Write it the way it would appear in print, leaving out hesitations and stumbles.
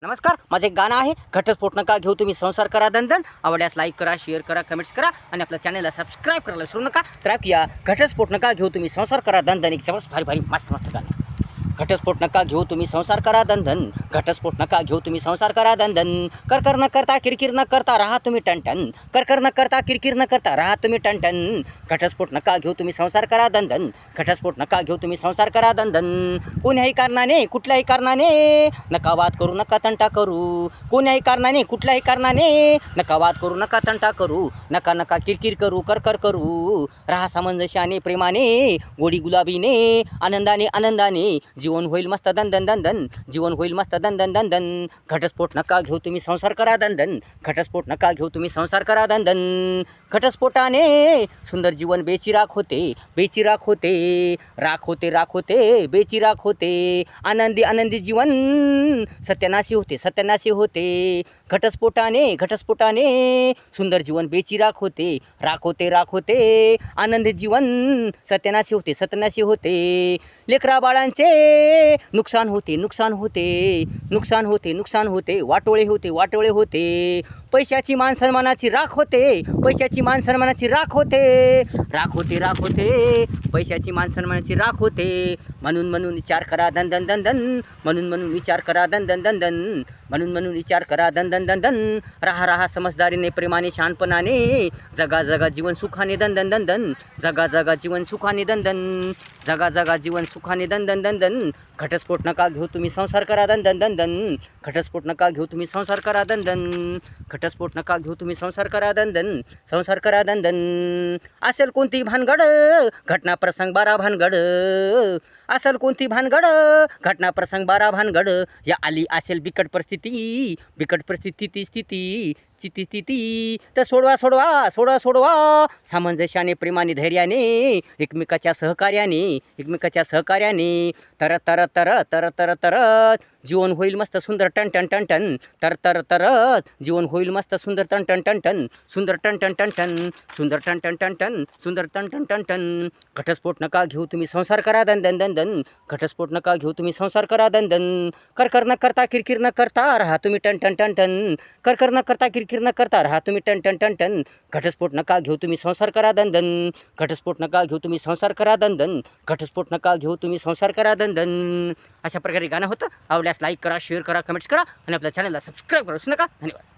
नमस्कार, माझं एक गाणं आहे. घटस्फोट नका घेऊ तुम्ही, संसार करा दणदण. आवडल्यास लाईक करा, शेअर करा, कमेंट्स करा आणि आपल्या चॅनलला सबस्क्राईब करायला विसरू नका. तर ऐकूया, घटस्फोट नका घेऊ तुम्ही, संसार करा दणदण. एक समज भारी भारी मस्त मस्त गाणं. घटस्फोट नका घेऊ तुम्ही, संसार करा दणदण. घटस्फोट नका घेऊ तुम्ही, संसार करा दणदण. कर न करता, किरकिर न करता, राहा तुम्ही टणटण. कर न करता, किरकिर न करता, राहा तुम्ही टणटण. घटस्फोट नका घेऊ तुम्ही, संसार करा दणदण. घटस्फोट नका घेऊ तुम्ही, संसार करा दणदण. कोण्याही कारणाने, कुठल्याही कारणाने नका वाद करू, नका तंटा करू. कोण्याही कारणाने, कुठल्याही कारणाने नका वाद करू, नका तंटा करू. नका नका किरकिर करू, कर करू. राहा सामंजस्याने, प्रेमाने, गोडी गुलाबीने, आनंदाने आनंदाने. जीवन होईल मस्त दंदन दंदन. जीवन होईल मस्त दंदन दंदन. घटस्फोट नका घेऊ तुम्ही, संसार करा दंदन. घटस्फोट नका घेऊ तुम्ही, संसार करा दंदन. घटस्फोटाने सुंदर जीवन बेचिराख होते, बेचिराख होते. राख होते, राख होते, बेचिराख होते. आनंदी आनंदी जीवन सत्यानाशी होते, सत्यानाशी होते. घटस्फोटाने, घटस्फोटाने सुंदर जीवन बेचिराख होते. राख होते, राख होते. आनंदी जीवन सत्यानाशी होते, सत्यानाशी होते. लेकरा बाळांचे नुकसान होते, नुकसान होते. नुकसान होते, नुकसान होते. वाटोळे होते, वाटोळे होते. पैशाची मान सन्मानाची राख होते. पैशाची मान सन्मानाची राख होते. राख होते, राख होते. पैशाची मान सन्मानाची राख होते. म्हणून विचार करा दंदन दंदन. म्हणून विचार करा दंदन दंदन. म्हणून विचार करा दंदन दंदन. राहा समजदारीने, प्रेमाने, शहाणपणाने. जगा जीवन सुखाने दंदन दंदन. जगा जीवन सुखाने दंदन. जगा जीवन सुखाने दंदन दंदन. घटस्फोट नका घेऊ तुम्ही, संसार करा दंदन दंदन. घटस्फोट नका घेऊ तुम्ही, संसार करा दंदन. घटस्फोट नका घेऊ तुम्ही, संसार करा दंदन. संसार करा दंदन. असेल कोणती भानगड, घटना प्रसंग बारा भानगड. असेल कोणती भानगड, घटना प्रसंग बारा भानगड. या आली असेल बिकट परिस्थिती, बिकट परिस्थिती स्थिती तर सोडवा. सामंजस्याने, प्रेमाने, धैर्याने, एकमेकाच्या सहकार्याने. तर जीवन होईल मस्त सुंदर टन टन टन टन. तर जीवन होईल मस्त सुंदर टन टन टन टन. सुंदर टन टन टन टन. सुंदर टन टन टन टन. सुंदर टन टन टन टन. घटस्फोट नका घेऊ तुम्ही, संसार करा दंदन दंदन. घटस्फोट नका घेऊ तुम्ही, संसार करा दंदन. कर न करता, किरकिर न करता, राहा तुम्ही टन टन टन टन. कर न करता, किरकिर न करता, राहा तुम्ही टन टन टन टन. घटस्फोट नका घेऊ तुम्ही, संसार करा दंदन. घटस्फोट नका घेऊ तुम्ही, संसार करा दंदन. घटस्फोट नका घेऊ तुम्ही, संसार करा दंदन. अशा प्रकारे गाणं होतं. आवडल्यास लाईक करा, शेअर करा, कमेंट्स करा आणि आपल्या चॅनलला सबस्क्राईब करू नका. धन्यवाद.